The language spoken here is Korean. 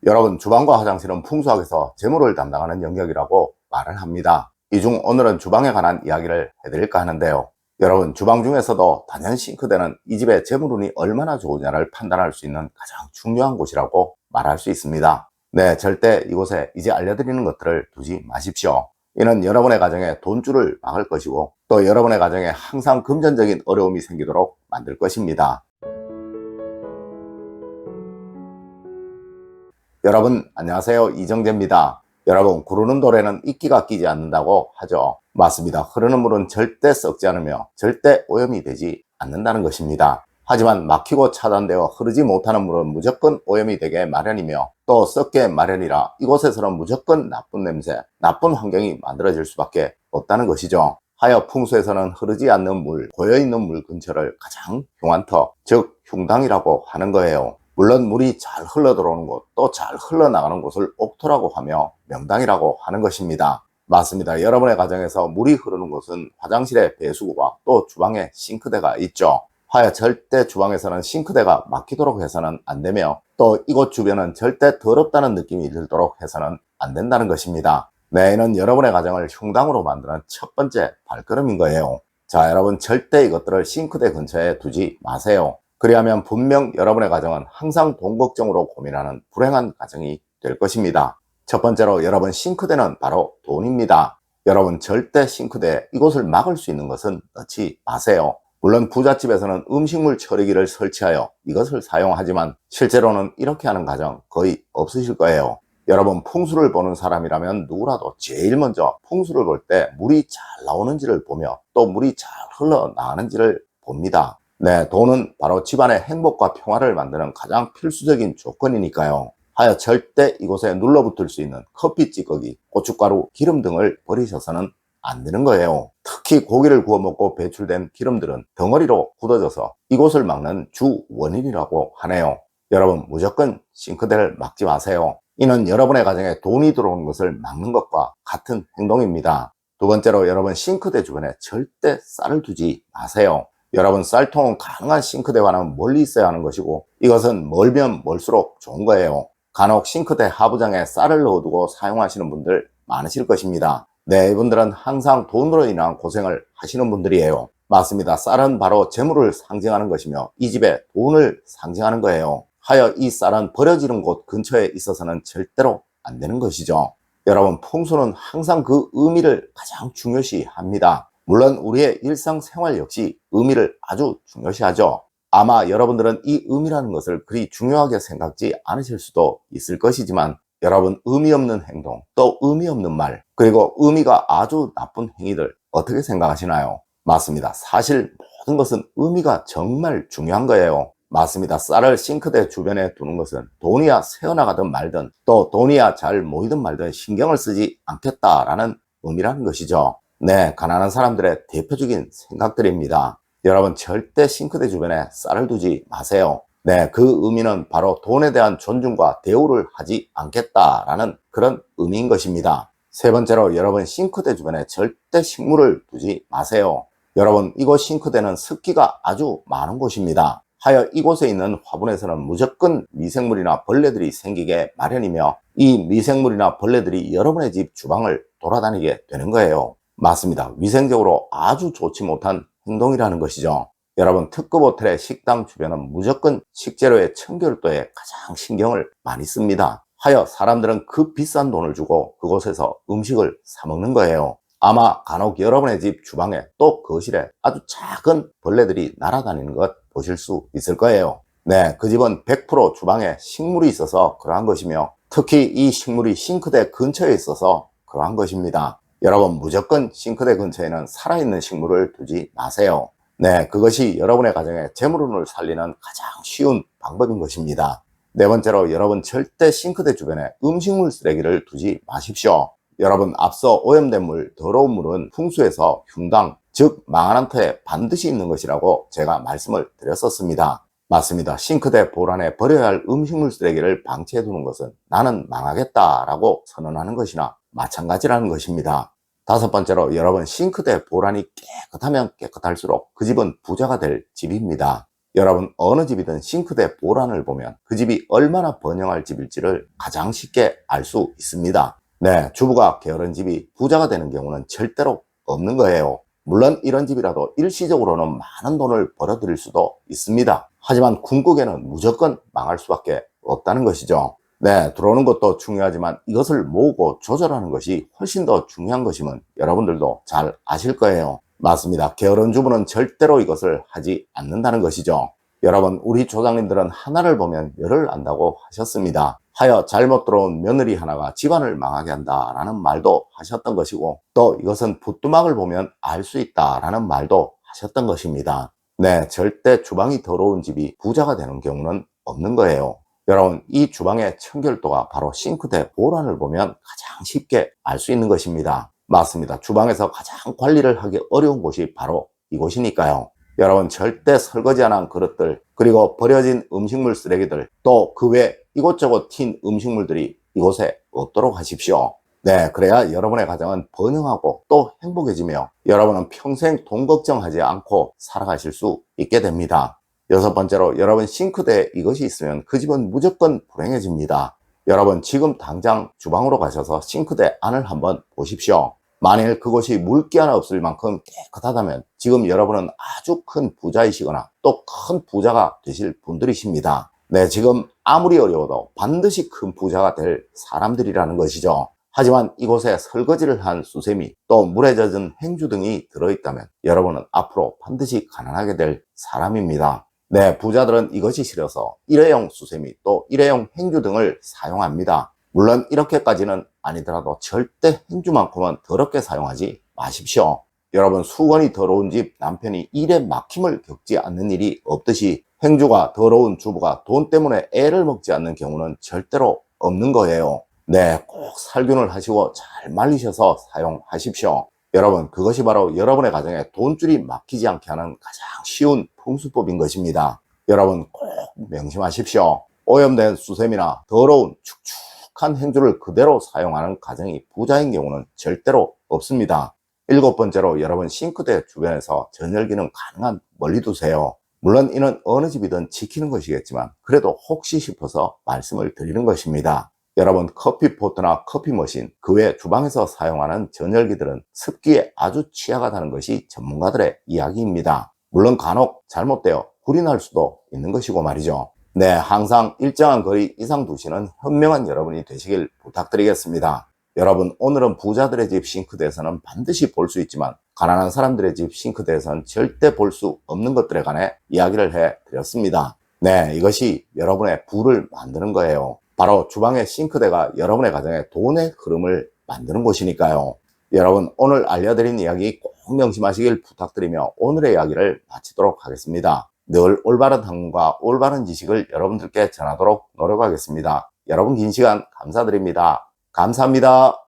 여러분, 주방과 화장실은 풍수학에서 재물을 담당하는 영역이라고 말을 합니다. 이 중 오늘은 주방에 관한 이야기를 해드릴까 하는데요. 여러분, 주방 중에서도 단연 싱크대는 이 집의 재물운이 얼마나 좋으냐를 판단할 수 있는 가장 중요한 곳이라고 말할 수 있습니다. 네, 절대 이곳에 이제 알려드리는 것들을 두지 마십시오. 이는 여러분의 가정에 돈줄을 막을 것이고 또 여러분의 가정에 항상 금전적인 어려움이 생기도록 만들 것입니다. 여러분 안녕하세요, 이정재입니다. 여러분, 구르는 돌에는 이끼가 끼지 않는다고 하죠. 맞습니다. 흐르는 물은 절대 썩지 않으며 절대 오염이 되지 않는다는 것입니다. 하지만 막히고 차단되어 흐르지 못하는 물은 무조건 오염이 되게 마련이며 또 썩게 마련이라 이곳에서는 무조건 나쁜 냄새, 나쁜 환경이 만들어질 수밖에 없다는 것이죠. 하여 풍수에서는 흐르지 않는 물, 고여있는 물 근처를 가장 흉한터, 즉 흉당이라고 하는 거예요. 물론 물이 잘 흘러 들어오는 곳, 또 잘 흘러나가는 곳을 옥토라고 하며 명당이라고 하는 것입니다. 맞습니다. 여러분의 가정에서 물이 흐르는 곳은 화장실에 배수구와 또 주방에 싱크대가 있죠. 하여 절대 주방에서는 싱크대가 막히도록 해서는 안 되며 또 이곳 주변은 절대 더럽다는 느낌이 들도록 해서는 안 된다는 것입니다. 네, 이는 여러분의 가정을 흉당으로 만드는 첫 번째 발걸음인 거예요. 자, 여러분, 절대 이것들을 싱크대 근처에 두지 마세요. 그리하면 분명 여러분의 가정은 항상 돈 걱정으로 고민하는 불행한 가정이 될 것입니다. 첫 번째로, 여러분, 싱크대는 바로 돈입니다. 여러분, 절대 싱크대 이곳을 막을 수 있는 것은 넣지 마세요. 물론 부잣집에서는 음식물 처리기를 설치하여 이것을 사용하지만 실제로는 이렇게 하는 가정 거의 없으실 거예요. 여러분, 풍수를 보는 사람이라면 누구라도 제일 먼저 풍수를 볼 때 물이 잘 나오는지를 보며 또 물이 잘 흘러나가는지를 봅니다. 네, 돈은 바로 집안의 행복과 평화를 만드는 가장 필수적인 조건이니까요. 하여 절대 이곳에 눌러붙을 수 있는 커피 찌꺼기, 고춧가루, 기름 등을 버리셔서는 안 되는 거예요. 특히 고기를 구워 먹고 배출된 기름들은 덩어리로 굳어져서 이곳을 막는 주 원인이라고 하네요. 여러분, 무조건 싱크대를 막지 마세요. 이는 여러분의 가정에 돈이 들어오는 것을 막는 것과 같은 행동입니다. 두 번째로, 여러분, 싱크대 주변에 절대 쌀을 두지 마세요. 여러분, 쌀통은 가능한 싱크대와는 멀리 있어야 하는 것이고 이것은 멀면 멀수록 좋은 거예요. 간혹 싱크대 하부장에 쌀을 넣어두고 사용하시는 분들 많으실 것입니다. 네, 이분들은 항상 돈으로 인한 고생을 하시는 분들이에요. 맞습니다. 쌀은 바로 재물을 상징하는 것이며 이 집에 돈을 상징하는 거예요. 하여 이 쌀은 버려지는 곳 근처에 있어서는 절대로 안 되는 것이죠. 여러분, 풍수는 항상 그 의미를 가장 중요시 합니다. 물론 우리의 일상생활 역시 의미를 아주 중요시하죠. 아마 여러분들은 이 의미라는 것을 그리 중요하게 생각지 않으실 수도 있을 것이지만 여러분, 의미 없는 행동, 또 의미 없는 말, 그리고 의미가 아주 나쁜 행위들 어떻게 생각하시나요? 맞습니다. 사실 모든 것은 의미가 정말 중요한 거예요. 맞습니다. 쌀을 싱크대 주변에 두는 것은 돈이야 새어나가든 말든 또 돈이야 잘 모이든 말든 신경을 쓰지 않겠다라는 의미라는 것이죠. 네, 가난한 사람들의 대표적인 생각들입니다. 여러분, 절대 싱크대 주변에 쌀을 두지 마세요. 네, 그 의미는 바로 돈에 대한 존중과 대우를 하지 않겠다라는 그런 의미인 것입니다. 세 번째로, 여러분, 싱크대 주변에 절대 식물을 두지 마세요. 여러분, 이곳 싱크대는 습기가 아주 많은 곳입니다. 하여 이곳에 있는 화분에서는 무조건 미생물이나 벌레들이 생기게 마련이며 이 미생물이나 벌레들이 여러분의 집 주방을 돌아다니게 되는 거예요. 맞습니다. 위생적으로 아주 좋지 못한 행동이라는 것이죠. 여러분, 특급 호텔의 식당 주변은 무조건 식재료의 청결도에 가장 신경을 많이 씁니다. 하여 사람들은 그 비싼 돈을 주고 그곳에서 음식을 사 먹는 거예요. 아마 간혹 여러분의 집 주방에 또 거실에 아주 작은 벌레들이 날아다니는 것 보실 수 있을 거예요. 네, 그 집은 100% 주방에 식물이 있어서 그러한 것이며 특히 이 식물이 싱크대 근처에 있어서 그러한 것입니다. 여러분, 무조건 싱크대 근처에는 살아있는 식물을 두지 마세요. 네, 그것이 여러분의 가정에 재물운을 살리는 가장 쉬운 방법인 것입니다. 네 번째로, 여러분, 절대 싱크대 주변에 음식물 쓰레기를 두지 마십시오. 여러분, 앞서 오염된 물, 더러운 물은 풍수에서 흉당, 즉 망한 한터에 반드시 있는 것이라고 제가 말씀을 드렸었습니다. 맞습니다. 싱크대 볼 안에 버려야 할 음식물 쓰레기를 방치해 두는 것은 나는 망하겠다라고 선언하는 것이나 마찬가지라는 것입니다. 다섯 번째로, 여러분, 싱크대 보란이 깨끗하면 깨끗할수록 그 집은 부자가 될 집입니다. 여러분 어느 집이든 싱크대 보란을 보면 그 집이 얼마나 번영할 집일지를 가장 쉽게 알 수 있습니다. 네, 주부가 게으른 집이 부자가 되는 경우는 절대로 없는 거예요. 물론 이런 집이라도 일시적으로는 많은 돈을 벌어들일 수도 있습니다. 하지만 궁극에는 무조건 망할 수밖에 없다는 것이죠. 네, 들어오는 것도 중요하지만 이것을 모으고 조절하는 것이 훨씬 더 중요한 것임은 여러분들도 잘 아실 거예요. 맞습니다. 게으른 주부는 절대로 이것을 하지 않는다는 것이죠. 여러분, 우리 조상님들은 하나를 보면 열을 안다고 하셨습니다. 하여 잘못 들어온 며느리 하나가 집안을 망하게 한다라는 말도 하셨던 것이고, 또 이것은 부뚜막을 보면 알 수 있다라는 말도 하셨던 것입니다. 네, 절대 주방이 더러운 집이 부자가 되는 경우는 없는 거예요. 여러분, 이 주방의 청결도가 바로 싱크대 보란을 보면 가장 쉽게 알 수 있는 것입니다. 맞습니다. 주방에서 가장 관리를 하기 어려운 곳이 바로 이곳이니까요. 여러분, 절대 설거지 안 한 그릇들, 그리고 버려진 음식물 쓰레기들, 또 그 외 이곳저곳 튄 음식물들이 이곳에 없도록 하십시오. 네, 그래야 여러분의 가정은 번영하고 또 행복해지며 여러분은 평생 돈 걱정하지 않고 살아가실 수 있게 됩니다. 여섯 번째로, 여러분 싱크대에 이것이 있으면 그 집은 무조건 불행해집니다. 여러분, 지금 당장 주방으로 가셔서 싱크대 안을 한번 보십시오. 만일 그곳이 물기 하나 없을 만큼 깨끗하다면 지금 여러분은 아주 큰 부자이시거나 또 큰 부자가 되실 분들이십니다. 네, 지금 아무리 어려워도 반드시 큰 부자가 될 사람들이라는 것이죠. 하지만 이곳에 설거지를 한 수세미, 또 물에 젖은 행주 등이 들어있다면 여러분은 앞으로 반드시 가난하게 될 사람입니다. 네, 부자들은 이것이 싫어서 일회용 수세미, 또 일회용 행주 등을 사용합니다. 물론 이렇게까지는 아니더라도 절대 행주만큼은 더럽게 사용하지 마십시오. 여러분, 수건이 더러운 집 남편이 일에 막힘을 겪지 않는 일이 없듯이 행주가 더러운 주부가 돈 때문에 애를 먹지 않는 경우는 절대로 없는 거예요. 네, 꼭 살균을 하시고 잘 말리셔서 사용하십시오. 여러분, 그것이 바로 여러분의 가정에 돈줄이 막히지 않게 하는 가장 쉬운 풍수법인 것입니다. 여러분, 꼭 명심하십시오. 오염된 수세미나 더러운 축축한 행주를 그대로 사용하는 가정이 부자인 경우는 절대로 없습니다. 일곱 번째로, 여러분 싱크대 주변에서 전열기는 가능한 멀리 두세요. 물론 이는 어느 집이든 지키는 것이겠지만 그래도 혹시 싶어서 말씀을 드리는 것입니다. 여러분, 커피포트나 커피머신, 그 외 주방에서 사용하는 전열기들은 습기에 아주 취약하다는 것이 전문가들의 이야기입니다. 물론 간혹 잘못되어 불이 날 수도 있는 것이고 말이죠. 네, 항상 일정한 거리 이상 두시는 현명한 여러분이 되시길 부탁드리겠습니다. 여러분, 오늘은 부자들의 집 싱크대에서는 반드시 볼 수 있지만 가난한 사람들의 집 싱크대에서는 절대 볼 수 없는 것들에 관해 이야기를 해드렸습니다. 네, 이것이 여러분의 부를 만드는 거예요. 바로 주방의 싱크대가 여러분의 가정에 돈의 흐름을 만드는 곳이니까요. 여러분, 오늘 알려드린 이야기 꼭 명심하시길 부탁드리며 오늘의 이야기를 마치도록 하겠습니다. 늘 올바른 학문과 올바른 지식을 여러분들께 전하도록 노력하겠습니다. 여러분, 긴 시간 감사드립니다. 감사합니다.